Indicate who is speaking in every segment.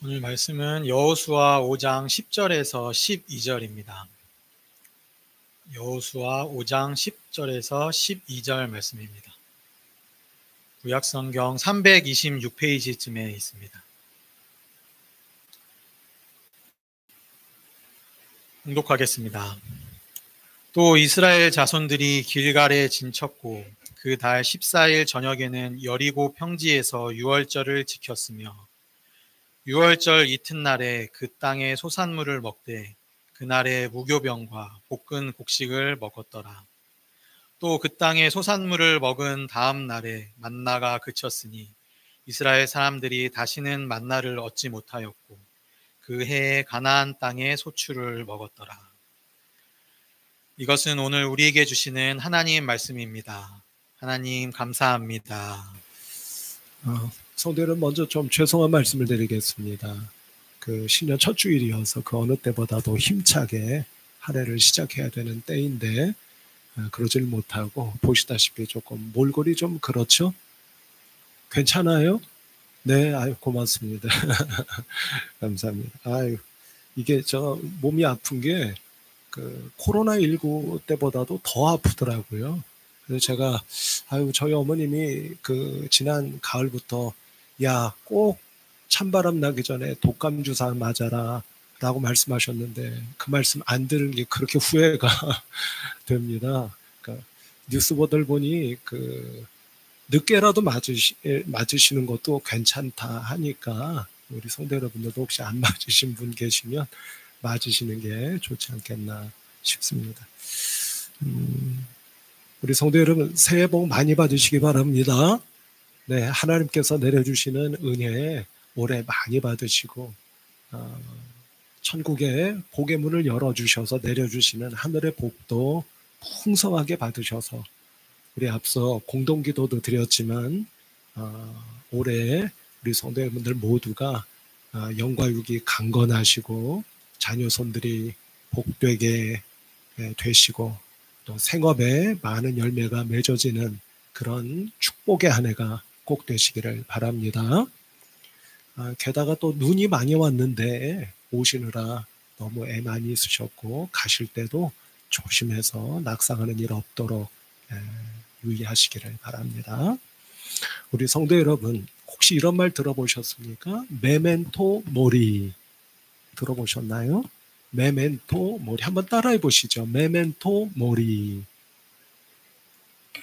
Speaker 1: 오늘 말씀은 여호수아 5장 10절에서 12절입니다. 여호수아 5장 10절에서 12절 말씀입니다. 구약성경 326페이지쯤에 있습니다. 봉독하겠습니다. 또 이스라엘 자손들이 길갈에 진쳤고 그 달 14일 저녁에는 여리고 평지에서 유월절을 지켰으며 유월절 이튿날에 그 땅의 소산물을 먹되 그날에 무교병과 볶은 곡식을 먹었더라. 또 그 땅의 소산물을 먹은 다음 날에 만나가 그쳤으니 이스라엘 사람들이 다시는 만나를 얻지 못하였고 그 해에 가나안 땅의 소출을 먹었더라. 이것은 오늘 우리에게 주시는 하나님 말씀입니다. 하나님 감사합니다.
Speaker 2: 성도여러분, 먼저 좀 죄송한 말씀을 드리겠습니다. 그 신년 첫 주일이어서 그 어느 때보다도 힘차게 한 해를 시작해야 되는 때인데 그러질 못하고 보시다시피 조금 몰골이 좀 그렇죠? 괜찮아요? 네, 아유 고맙습니다. 감사합니다. 아유 이게 저 몸이 아픈 게 그 코로나19 때보다도 더 아프더라고요. 그래서 제가 저희 어머님이 그 지난 가을부터 야, 꼭 찬바람 나기 전에 독감 주사 맞아라 라고 말씀하셨는데 그 말씀 안 들은 게 그렇게 후회가 됩니다. 그러니까 뉴스 보도를 보니 그 늦게라도 맞으시는 것도 괜찮다 하니까 우리 성도 여러분들도 혹시 안 맞으신 분 계시면 맞으시는 게 좋지 않겠나 싶습니다. 우리 성도 여러분 새해 복 많이 받으시기 바랍니다. 네, 하나님께서 내려주시는 은혜 올해 많이 받으시고 천국의 복의 문을 열어주셔서 내려주시는 하늘의 복도 풍성하게 받으셔서 우리 앞서 공동기도도 드렸지만 올해 우리 성도 여러분들 모두가 영과 육이 강건하시고 자녀손들이 복되게 되시고 또 생업에 많은 열매가 맺어지는 그런 축복의 한 해가 꼭 되시기를 바랍니다. 게다가 또 눈이 많이 왔는데 오시느라 너무 애 많이 있으셨고 가실 때도 조심해서 낙상하는 일 없도록 유의하시기를 바랍니다. 우리 성도 여러분 혹시 이런 말 들어보셨습니까? 메멘토 모리 들어보셨나요? 메멘토 모리 한번 따라해 보시죠. 메멘토 모리.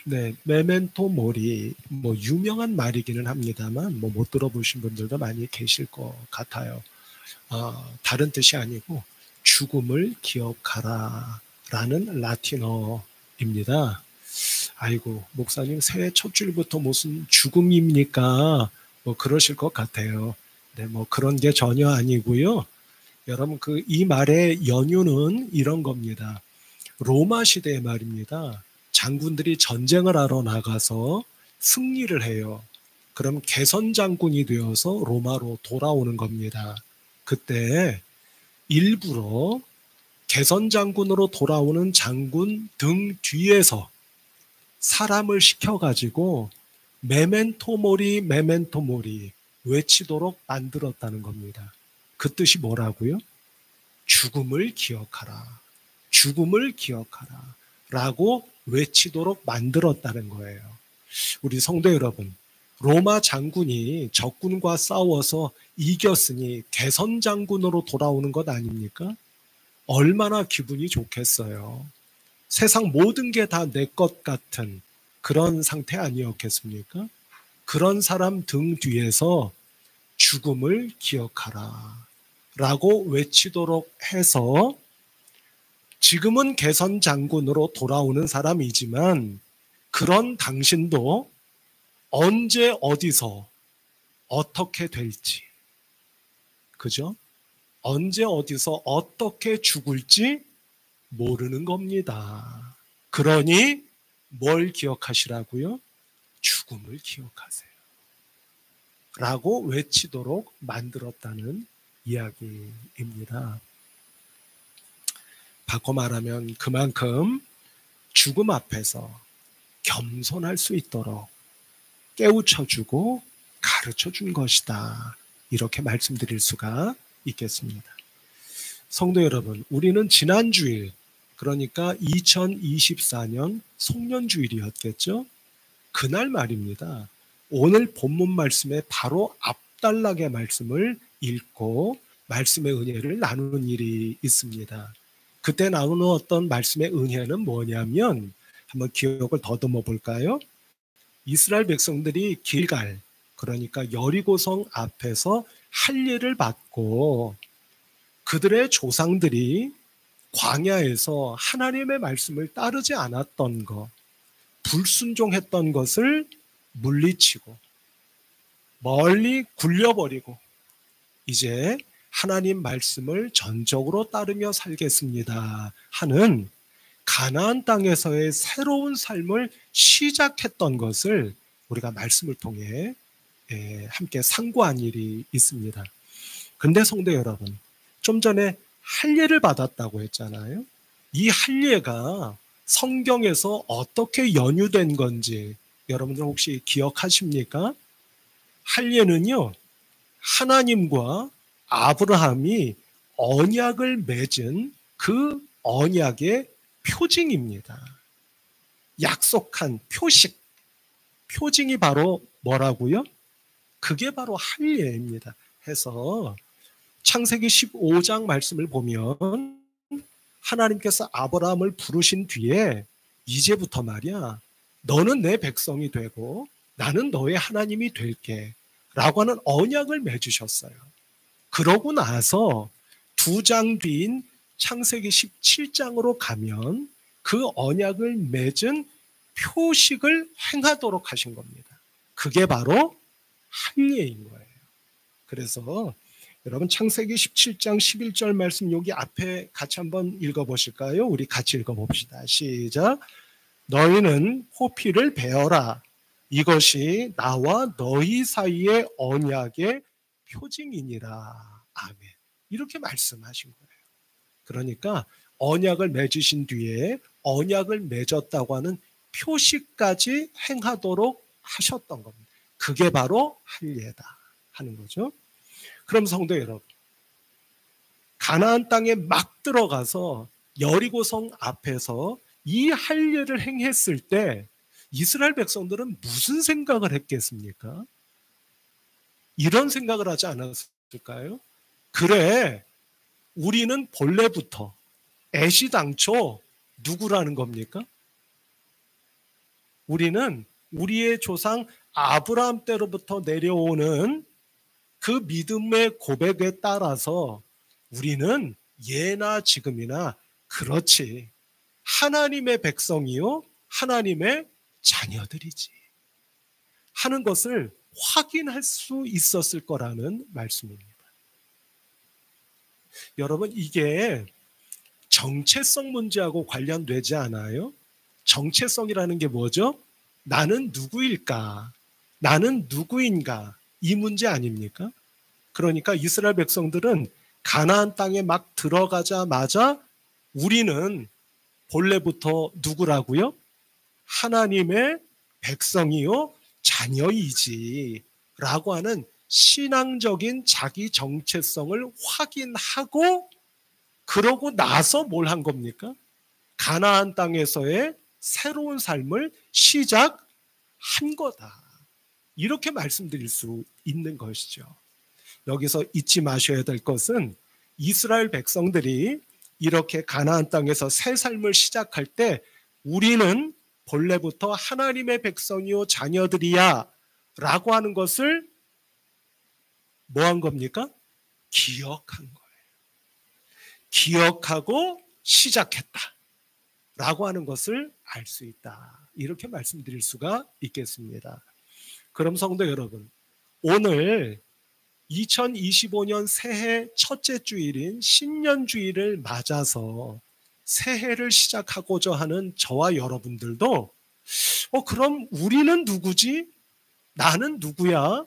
Speaker 2: 네, 메멘토 모리 뭐 유명한 말이기는 합니다만 뭐 못 들어보신 분들도 많이 계실 것 같아요. 다른 뜻이 아니고 죽음을 기억하라 라는 라틴어입니다. 아이고 목사님 새해 첫 줄부터 무슨 죽음입니까? 뭐 그러실 것 같아요. 네, 뭐 그런 게 전혀 아니고요. 여러분 이 말의 연유는 이런 겁니다. 로마 시대의 말입니다. 장군들이 전쟁을 하러 나가서 승리를 해요. 그럼 개선 장군이 되어서 로마로 돌아오는 겁니다. 그때 일부러 개선 장군으로 돌아오는 장군 등 뒤에서 사람을 시켜가지고 메멘토 모리 메멘토 모리 외치도록 만들었다는 겁니다. 그 뜻이 뭐라고요? 죽음을 기억하라. 죽음을 기억하라. 라고 외치도록 만들었다는 거예요. 우리 성도 여러분, 로마 장군이 적군과 싸워서 이겼으니 개선 장군으로 돌아오는 것 아닙니까? 얼마나 기분이 좋겠어요. 세상 모든 게 다 내 것 같은 그런 상태 아니었겠습니까? 그런 사람 등 뒤에서 죽음을 기억하라 라고 외치도록 해서 지금은 개선 장군으로 돌아오는 사람이지만 그런 당신도 언제 어디서 어떻게 될지, 그죠? 언제 어디서 어떻게 죽을지 모르는 겁니다. 그러니 뭘 기억하시라고요? 죽음을 기억하세요. 라고 외치도록 만들었다는 이야기입니다. 바꿔 말하면 그만큼 죽음 앞에서 겸손할 수 있도록 깨우쳐주고 가르쳐준 것이다. 이렇게 말씀드릴 수가 있겠습니다. 성도 여러분, 우리는 지난 주일, 그러니까 2024년 송년주일이었겠죠? 그날 말입니다. 오늘 본문 말씀에 바로 앞단락의 말씀을 읽고 말씀의 은혜를 나누는 일이 있습니다. 그때 나누었던 말씀의 은혜는 뭐냐면, 한번 기억을 더듬어 볼까요? 이스라엘 백성들이 길갈, 그러니까 여리고성 앞에서 할례를 받고 그들의 조상들이 광야에서 하나님의 말씀을 따르지 않았던 것, 불순종했던 것을 물리치고 멀리 굴려버리고 이제 하나님 말씀을 전적으로 따르며 살겠습니다 하는 가나안 땅에서의 새로운 삶을 시작했던 것을 우리가 말씀을 통해 함께 상고한 일이 있습니다. 그런데 성도 여러분, 좀 전에 할례를 받았다고 했잖아요. 이 할례가 성경에서 어떻게 연유된 건지 여러분들 혹시 기억하십니까? 할례는요, 하나님과 아브라함이 언약을 맺은 그 언약의 표징입니다. 약속한 표식, 표징이 바로 뭐라고요? 그게 바로 할례입니다. 해서 창세기 15장 말씀을 보면 하나님께서 아브라함을 부르신 뒤에 이제부터 말이야, 너는 내 백성이 되고 나는 너의 하나님이 될게 라고 하는 언약을 맺으셨어요. 그러고 나서 2장 뒤인 창세기 17장으로 가면 그 언약을 맺은 표식을 행하도록 하신 겁니다. 그게 바로 할례인 거예요. 그래서 여러분 창세기 17장 11절 말씀 여기 앞에 같이 한번 읽어보실까요? 우리 같이 읽어봅시다. 시작. 너희는 호피를 베어라. 이것이 나와 너희 사이의 언약의 표징이니라. 아멘. 이렇게 말씀하신 거예요. 그러니까 언약을 맺으신 뒤에 언약을 맺었다고 하는 표식까지 행하도록 하셨던 겁니다. 그게 바로 할례다 하는 거죠. 그럼 성도 여러분, 가나안 땅에 막 들어가서 여리고성 앞에서 이 할례를 행했을 때 이스라엘 백성들은 무슨 생각을 했겠습니까? 이런 생각을 하지 않았을까요? 그래, 우리는 본래부터 애시당초 누구라는 겁니까? 우리는 우리의 조상 아브라함 때로부터 내려오는 그 믿음의 고백에 따라서 우리는 예나 지금이나 그렇지, 하나님의 백성이요 하나님의 자녀들이지 하는 것을 확인할 수 있었을 거라는 말씀입니다. 여러분, 이게 정체성 문제하고 관련되지 않아요? 정체성이라는 게 뭐죠? 나는 누구일까? 나는 누구인가? 이 문제 아닙니까? 그러니까 이스라엘 백성들은 가나안 땅에 막 들어가자마자 우리는 본래부터 누구라고요? 하나님의 백성이요 자녀이지 라고 하는 신앙적인 자기 정체성을 확인하고 그러고 나서 뭘 한 겁니까? 가나안 땅에서의 새로운 삶을 시작한 거다. 이렇게 말씀드릴 수 있는 것이죠. 여기서 잊지 마셔야 될 것은 이스라엘 백성들이 이렇게 가나안 땅에서 새 삶을 시작할 때 우리는 본래부터 하나님의 백성이요 자녀들이야 라고 하는 것을 뭐 한 겁니까? 기억한 거예요. 기억하고 시작했다 라고 하는 것을 알 수 있다. 이렇게 말씀드릴 수가 있겠습니다. 그럼 성도 여러분, 오늘 2025년 새해 첫째 주일인 신년주일을 맞아서 새해를 시작하고자 하는 저와 여러분들도 그럼 우리는 누구지? 나는 누구야?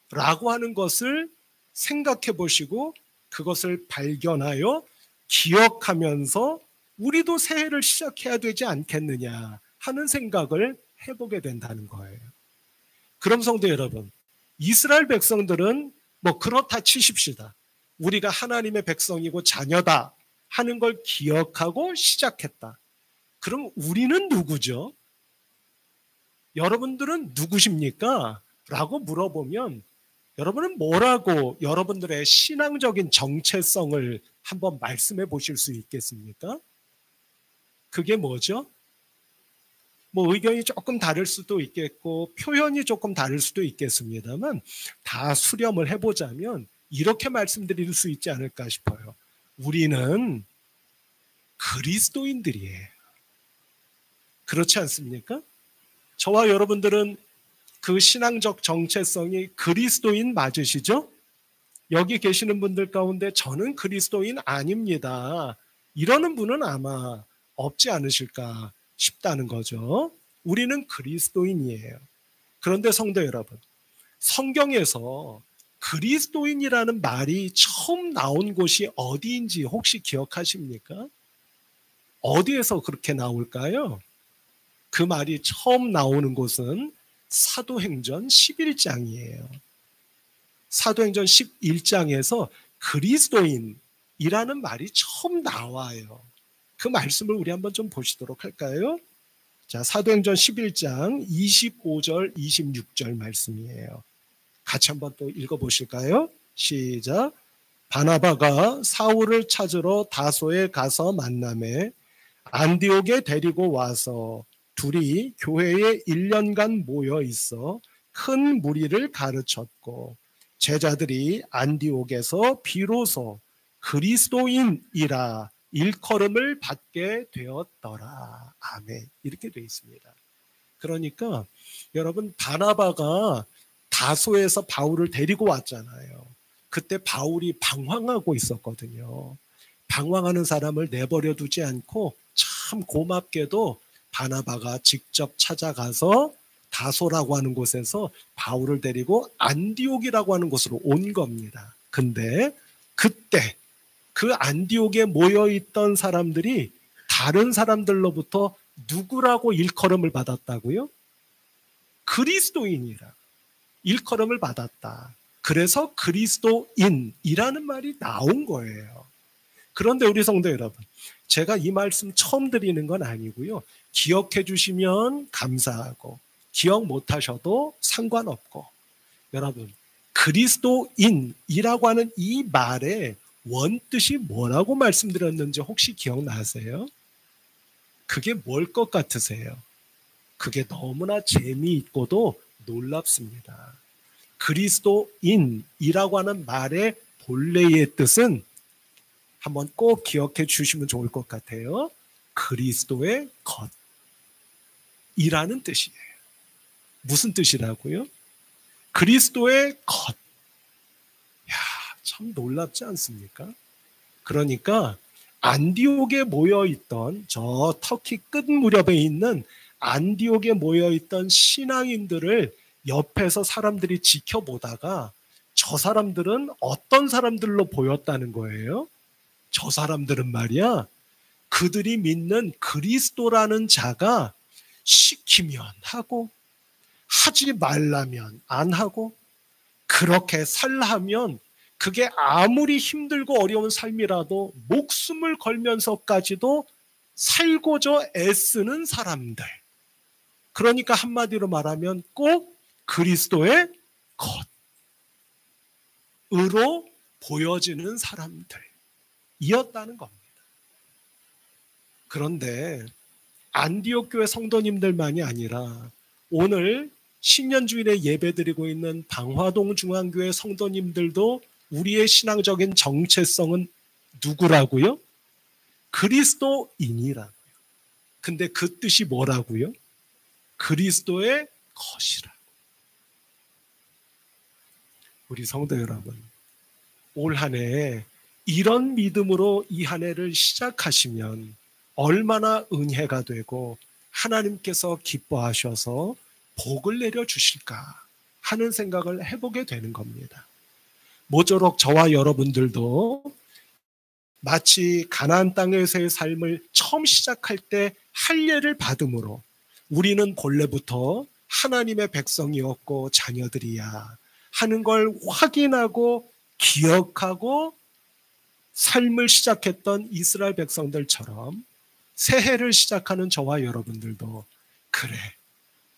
Speaker 2: 라고 하는 것을 생각해 보시고 그것을 발견하여 기억하면서 우리도 새해를 시작해야 되지 않겠느냐 하는 생각을 해보게 된다는 거예요. 그럼 성도 여러분, 이스라엘 백성들은 뭐 그렇다 치십시다. 우리가 하나님의 백성이고 자녀다 하는 걸 기억하고 시작했다. 그럼 우리는 누구죠? 여러분들은 누구십니까? 라고 물어보면 여러분은 뭐라고 여러분들의 신앙적인 정체성을 한번 말씀해 보실 수 있겠습니까? 그게 뭐죠? 뭐 의견이 조금 다를 수도 있겠고 표현이 조금 다를 수도 있겠습니다만 다 수렴을 해보자면 이렇게 말씀드릴 수 있지 않을까 싶어요. 우리는 그리스도인들이에요. 그렇지 않습니까? 저와 여러분들은 그 신앙적 정체성이 그리스도인 맞으시죠? 여기 계시는 분들 가운데 저는 그리스도인 아닙니다. 이러는 분은 아마 없지 않으실까 싶다는 거죠. 우리는 그리스도인이에요. 그런데 성도 여러분, 성경에서 그리스도인이라는 말이 처음 나온 곳이 어디인지 혹시 기억하십니까? 어디에서 그렇게 나올까요? 그 말이 처음 나오는 곳은 사도행전 11장이에요. 사도행전 11장에서 그리스도인이라는 말이 처음 나와요. 그 말씀을 우리 한번 좀 보시도록 할까요? 자, 사도행전 11장 25절, 26절 말씀이에요. 같이 한번 또 읽어보실까요? 시작. 바나바가 사울을 찾으러 다소에 가서 만나매 안디옥에 데리고 와서 둘이 교회에 1년간 모여 있어 큰 무리를 가르쳤고 제자들이 안디옥에서 비로소 그리스도인이라 일컬음을 받게 되었더라. 아멘. 이렇게 되어 있습니다. 그러니까 여러분 바나바가 다소에서 바울을 데리고 왔잖아요. 그때 바울이 방황하고 있었거든요. 방황하는 사람을 내버려 두지 않고 참 고맙게도 바나바가 직접 찾아가서 다소라고 하는 곳에서 바울을 데리고 안디옥이라고 하는 곳으로 온 겁니다. 근데 그때 그 안디옥에 모여있던 사람들이 다른 사람들로부터 누구라고 일컬음을 받았다고요? 그리스도인이라 일컬음을 받았다. 그래서 그리스도인이라는 말이 나온 거예요. 그런데 우리 성도 여러분, 제가 이 말씀 처음 드리는 건 아니고요. 기억해 주시면 감사하고 기억 못하셔도 상관없고 여러분, 그리스도인이라고 하는 이 말의 원뜻이 뭐라고 말씀드렸는지 혹시 기억나세요? 그게 뭘 것 같으세요? 그게 너무나 재미있고도 놀랍습니다. 그리스도인이라고 하는 말의 본래의 뜻은 한번 꼭 기억해 주시면 좋을 것 같아요. 그리스도의 것이라는 뜻이에요. 무슨 뜻이라고요? 그리스도의 것. 야, 참 놀랍지 않습니까? 그러니까 안디옥에 모여있던 저 터키 끝 무렵에 있는 안디옥에 모여있던 신앙인들을 옆에서 사람들이 지켜보다가 저 사람들은 어떤 사람들로 보였다는 거예요? 저 사람들은 말이야, 그들이 믿는 그리스도라는 자가 시키면 하고 하지 말라면 안 하고 그렇게 살라면 그게 아무리 힘들고 어려운 삶이라도 목숨을 걸면서까지도 살고자 애쓰는 사람들. 그러니까 한마디로 말하면 꼭 그리스도의 것으로 보여지는 사람들이었다는 겁니다. 그런데 안디옥 교회 성도님들만이 아니라 오늘 신년주일에 예배드리고 있는 방화동 중앙교회 성도님들도 우리의 신앙적인 정체성은 누구라고요? 그리스도인이라고요. 근데 그 뜻이 뭐라고요? 그리스도의 것이라고. 우리 성도 여러분, 올 한 해 이런 믿음으로 이 한 해를 시작하시면 얼마나 은혜가 되고 하나님께서 기뻐하셔서 복을 내려주실까 하는 생각을 해보게 되는 겁니다. 모쪼록 저와 여러분들도 마치 가나안 땅에서의 삶을 처음 시작할 때 할례를 받음으로 우리는 본래부터 하나님의 백성이었고 자녀들이야 하는 걸 확인하고 기억하고 삶을 시작했던 이스라엘 백성들처럼 새해를 시작하는 저와 여러분들도 그래,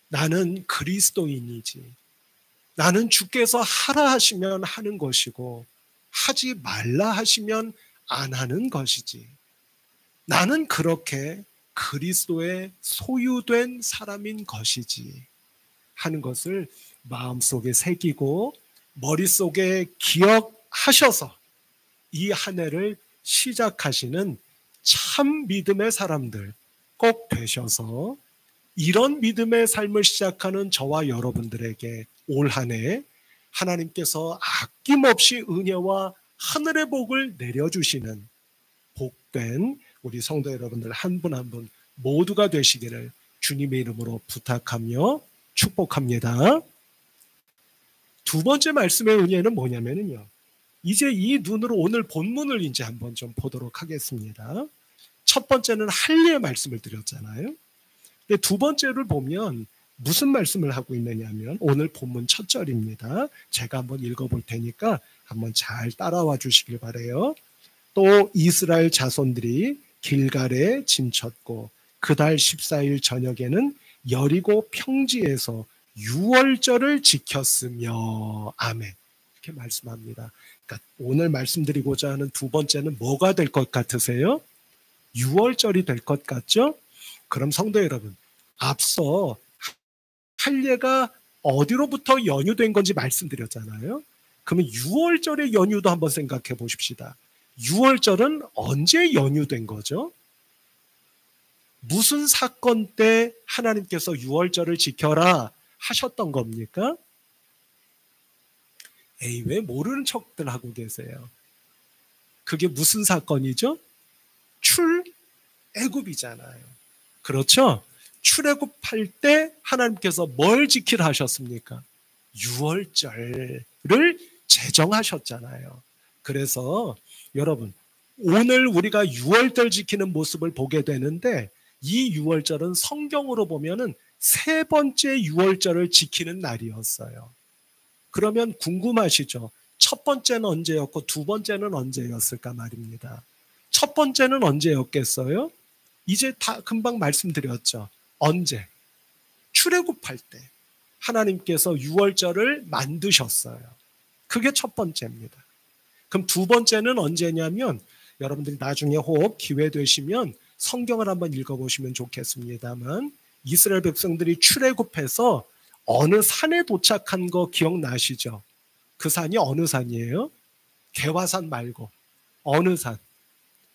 Speaker 2: 나는 그리스도인이지. 나는 주께서 하라 하시면 하는 것이고 하지 말라 하시면 안 하는 것이지. 나는 그렇게 그리스도의 소유된 사람인 것이지 하는 것을 마음속에 새기고 머릿속에 기억하셔서 이 한 해를 시작하시는 참 믿음의 사람들 꼭 되셔서 이런 믿음의 삶을 시작하는 저와 여러분들에게 올 한 해 하나님께서 아낌없이 은혜와 하늘의 복을 내려주시는 복된 우리 성도 여러분들 한 분 한 분 모두가 되시기를 주님의 이름으로 부탁하며 축복합니다. 두 번째 말씀의 은혜는 뭐냐면요, 이제 이 눈으로 오늘 본문을 이제 한번 좀 보도록 하겠습니다. 첫 번째는 할례의 말씀을 드렸잖아요. 근데 두 번째를 보면 무슨 말씀을 하고 있느냐면 오늘 본문 첫 절입니다. 제가 한번 읽어볼 테니까 한번 잘 따라와 주시길 바라요. 또 이스라엘 자손들이 길갈에 진쳤고 그달 14일 저녁에는 여리고 평지에서 유월절을 지켰으며 아멘. 이렇게 말씀합니다. 그러니까 오늘 말씀드리고자 하는 두 번째는 뭐가 될 것 같으세요? 유월절이 될 것 같죠? 그럼 성도 여러분, 앞서 할례가 어디로부터 연유된 건지 말씀드렸잖아요. 그러면 유월절의 연유도 한번 생각해 보십시다. 유월절은 언제 연유된 거죠? 무슨 사건 때 하나님께서 유월절을 지켜라 하셨던 겁니까? 에이, 왜 모르는 척들 하고 계세요? 그게 무슨 사건이죠? 출애굽이잖아요. 그렇죠? 출애굽할 때 하나님께서 뭘 지키라 하셨습니까? 유월절을 제정하셨잖아요. 그래서 여러분, 오늘 우리가 유월절 지키는 모습을 보게 되는데 이 유월절은 성경으로 보면은 세 번째 유월절을 지키는 날이었어요. 그러면 궁금하시죠? 첫 번째는 언제였고 두 번째는 언제였을까 말입니다. 첫 번째는 언제였겠어요? 이제 다 금방 말씀드렸죠. 언제? 출애굽할 때 하나님께서 유월절을 만드셨어요. 그게 첫 번째입니다. 그럼 두 번째는 언제냐면 여러분들이 나중에 혹 기회 되시면 성경을 한번 읽어보시면 좋겠습니다만 이스라엘 백성들이 출애굽해서 어느 산에 도착한 거 기억나시죠? 그 산이 어느 산이에요? 개화산 말고 어느 산?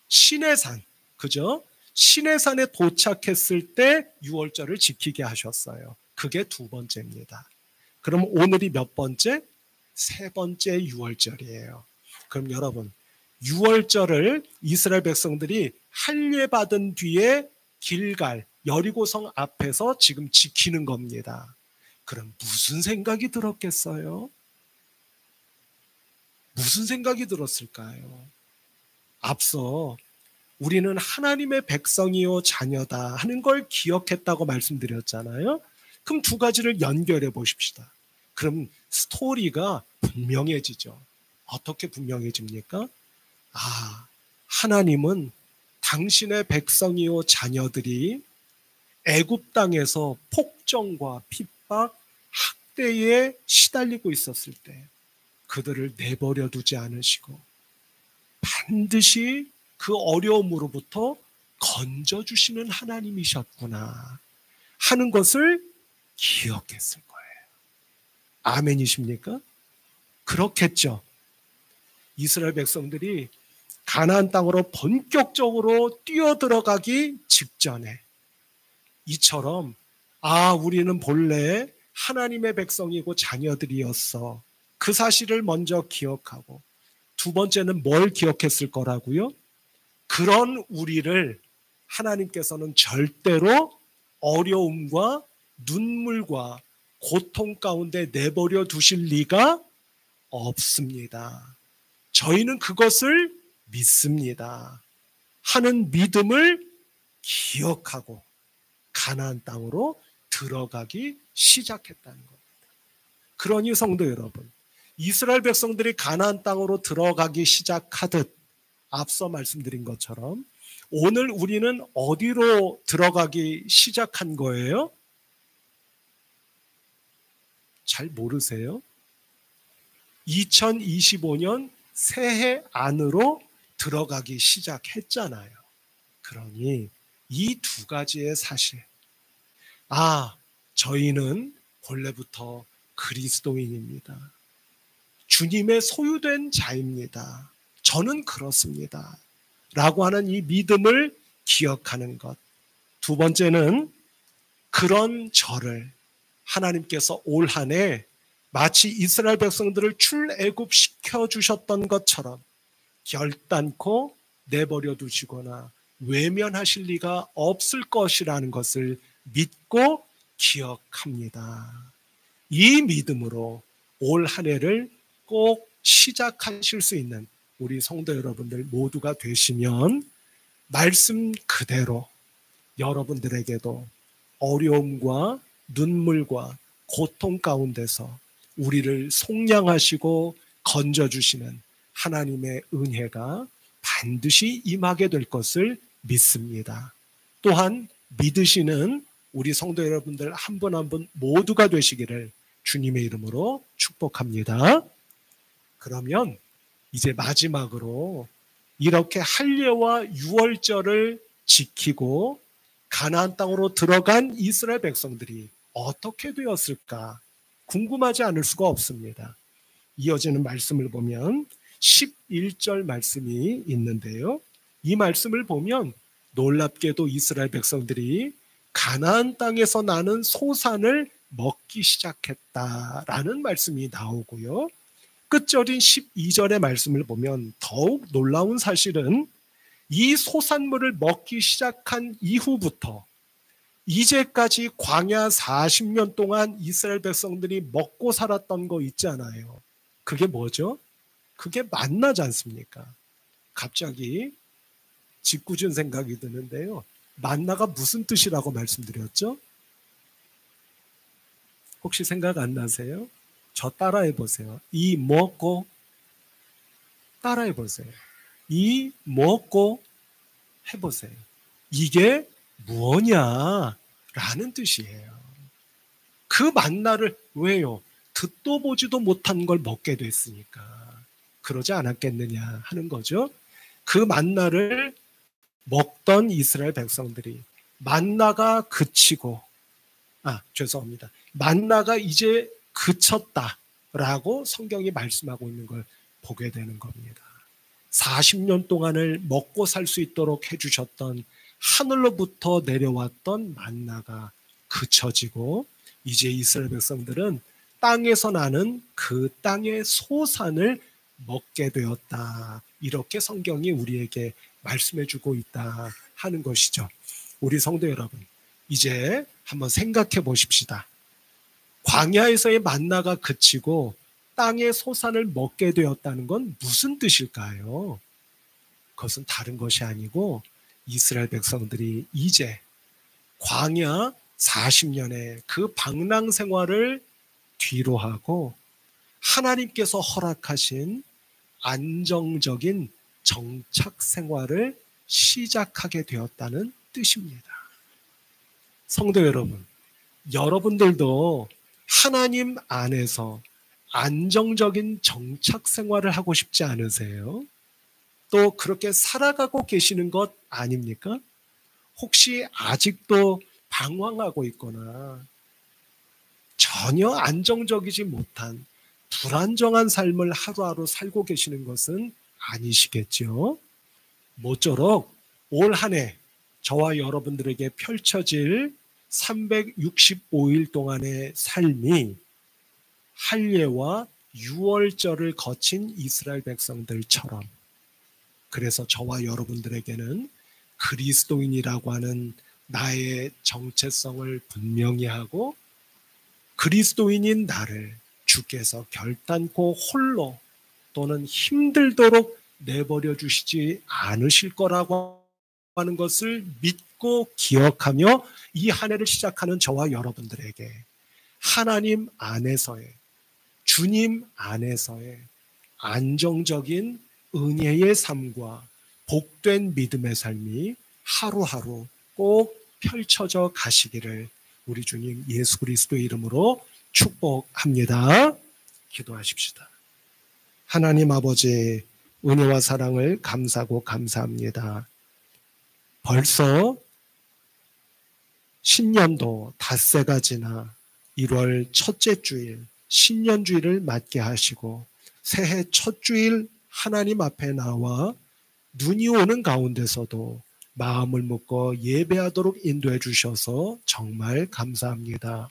Speaker 2: 시내산, 그죠? 시내산에 도착했을 때 유월절을 지키게 하셨어요. 그게 두 번째입니다. 그럼 오늘이 몇 번째? 세 번째 유월절이에요. 그럼 여러분, 유월절을 이스라엘 백성들이 할례 받은 뒤에 길갈, 여리고성 앞에서 지금 지키는 겁니다. 그럼 무슨 생각이 들었겠어요? 무슨 생각이 들었을까요? 앞서 우리는 하나님의 백성이요 자녀다 하는 걸 기억했다고 말씀드렸잖아요. 그럼 두 가지를 연결해 보십시다. 그럼 스토리가 분명해지죠. 어떻게 분명해집니까? 아, 하나님은 당신의 백성이요 자녀들이 애굽 땅에서 폭정과 핍박, 학대에 시달리고 있었을 때 그들을 내버려 두지 않으시고 반드시 그 어려움으로부터 건져주시는 하나님이셨구나 하는 것을 기억했을 거예요. 아멘이십니까? 그렇겠죠. 이스라엘 백성들이 가나안 땅으로 본격적으로 뛰어들어가기 직전에 이처럼 우리는 본래 하나님의 백성이고 자녀들이었어. 그 사실을 먼저 기억하고 두 번째는 뭘 기억했을 거라고요? 그런 우리를 하나님께서는 절대로 어려움과 눈물과 고통 가운데 내버려 두실 리가 없습니다. 저희는 그것을 믿습니다. 하는 믿음을 기억하고 가나안 땅으로 들어가기 시작했다는 겁니다. 그러니 성도 여러분, 이스라엘 백성들이 가나안 땅으로 들어가기 시작하듯 앞서 말씀드린 것처럼 오늘 우리는 어디로 들어가기 시작한 거예요? 잘 모르세요? 2025년 새해 안으로 들어가기 시작했잖아요. 그러니 이 두 가지의 사실, 저희는 본래부터 그리스도인입니다. 주님의 소유된 자입니다. 저는 그렇습니다. 라고 하는 이 믿음을 기억하는 것. 두 번째는 그런 저를 하나님께서 올 한 해 마치 이스라엘 백성들을 출애굽시켜 주셨던 것처럼 결단코 내버려 두시거나 외면하실 리가 없을 것이라는 것을 믿고 기억합니다. 이 믿음으로 올 한 해를 꼭 시작하실 수 있는 우리 성도 여러분들 모두가 되시면 말씀 그대로 여러분들에게도 어려움과 눈물과 고통 가운데서 우리를 속량하시고 건져주시는 하나님의 은혜가 반드시 임하게 될 것을 믿습니다. 또한 믿으시는 우리 성도 여러분들 한 분 한 분 모두가 되시기를 주님의 이름으로 축복합니다. 그러면 이제 마지막으로 이렇게 할례와 유월절을 지키고 가나안 땅으로 들어간 이스라엘 백성들이 어떻게 되었을까 궁금하지 않을 수가 없습니다. 이어지는 말씀을 보면 11절 말씀이 있는데요. 이 말씀을 보면 놀랍게도 이스라엘 백성들이 가나안 땅에서 나는 소산을 먹기 시작했다라는 말씀이 나오고요. 끝절인 12절의 말씀을 보면 더욱 놀라운 사실은 이 소산물을 먹기 시작한 이후부터 이제까지 광야 40년 동안 이스라엘 백성들이 먹고 살았던 거 있잖아요. 그게 뭐죠? 그게 만나지 않습니까? 갑자기 짓궂은 생각이 드는데요. 만나가 무슨 뜻이라고 말씀드렸죠? 혹시 생각 안 나세요? 저 따라해 보세요. 이 먹고 따라해 보세요. 이 먹고 해보세요. 이게 무엇냐? 라는 뜻이에요. 그 만나를 왜요? 듣도 보지도 못한 걸 먹게 됐으니까 그러지 않았겠느냐 하는 거죠. 그 만나를 먹던 이스라엘 백성들이 만나가 그치고 죄송합니다. 만나가 이제 그쳤다라고 성경이 말씀하고 있는 걸 보게 되는 겁니다. 40년 동안을 먹고 살 수 있도록 해주셨던 하늘로부터 내려왔던 만나가 그쳐지고 이제 이스라엘 백성들은 땅에서 나는 그 땅의 소산을 먹게 되었다. 이렇게 성경이 우리에게 말씀해주고 있다 하는 것이죠. 우리 성도 여러분, 이제 한번 생각해 보십시다. 광야에서의 만나가 그치고 땅의 소산을 먹게 되었다는 건 무슨 뜻일까요? 그것은 다른 것이 아니고 이스라엘 백성들이 이제 광야 40년의 그 방랑 생활을 뒤로 하고 하나님께서 허락하신 안정적인 정착 생활을 시작하게 되었다는 뜻입니다. 성도 여러분, 여러분들도 하나님 안에서 안정적인 정착 생활을 하고 싶지 않으세요? 또 그렇게 살아가고 계시는 것 아닙니까? 혹시 아직도 방황하고 있거나 전혀 안정적이지 못한 불안정한 삶을 하루하루 살고 계시는 것은 아니시겠죠? 모쪼록 올 한 해 저와 여러분들에게 펼쳐질 365일 동안의 삶이 할례와 유월절을 거친 이스라엘 백성들처럼 그래서 저와 여러분들에게는 그리스도인이라고 하는 나의 정체성을 분명히 하고 그리스도인인 나를 주께서 결단코 홀로 또는 힘들도록 내버려 주시지 않으실 거라고 하는 것을 믿고 기억하며 이 한 해를 시작하는 저와 여러분들에게 하나님 안에서의 주님 안에서의 안정적인 은혜의 삶과 복된 믿음의 삶이 하루하루 꼭 펼쳐져 가시기를 우리 주님 예수 그리스도의 이름으로 축복합니다. 기도하십시다. 하나님 아버지, 은혜와 사랑을 감사하고 감사합니다. 벌써 신년도 닷새가 지나 1월 첫째 주일 신년주일을 맞게 하시고 새해 첫 주일 하나님 앞에 나와 눈이 오는 가운데서도 마음을 먹고 예배하도록 인도해 주셔서 정말 감사합니다.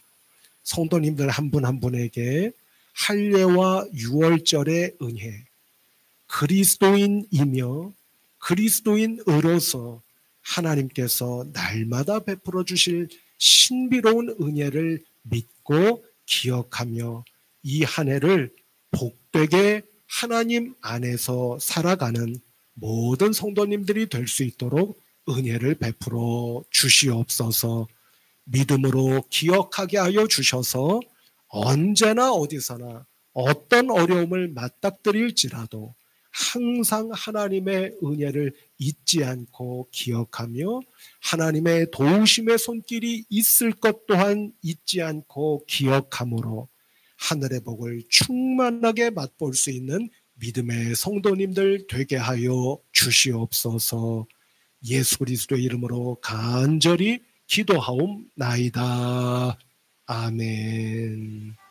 Speaker 2: 성도님들 한 분 한 분에게 할례와 유월절의 은혜, 그리스도인이며 그리스도인으로서 하나님께서 날마다 베풀어 주실 신비로운 은혜를 믿고 기억하며 이 한 해를 복되게 하나님 안에서 살아가는 모든 성도님들이 될 수 있도록 은혜를 베풀어 주시옵소서. 믿음으로 기억하게 하여 주셔서 언제나 어디서나 어떤 어려움을 맞닥뜨릴지라도 항상 하나님의 은혜를 잊지 않고 기억하며 하나님의 도우심의 손길이 있을 것 또한 잊지 않고 기억함으로 하늘의 복을 충만하게 맛볼 수 있는 믿음의 성도님들 되게 하여 주시옵소서. 예수 그리스도의 이름으로 간절히 기도하옵나이다. 아멘.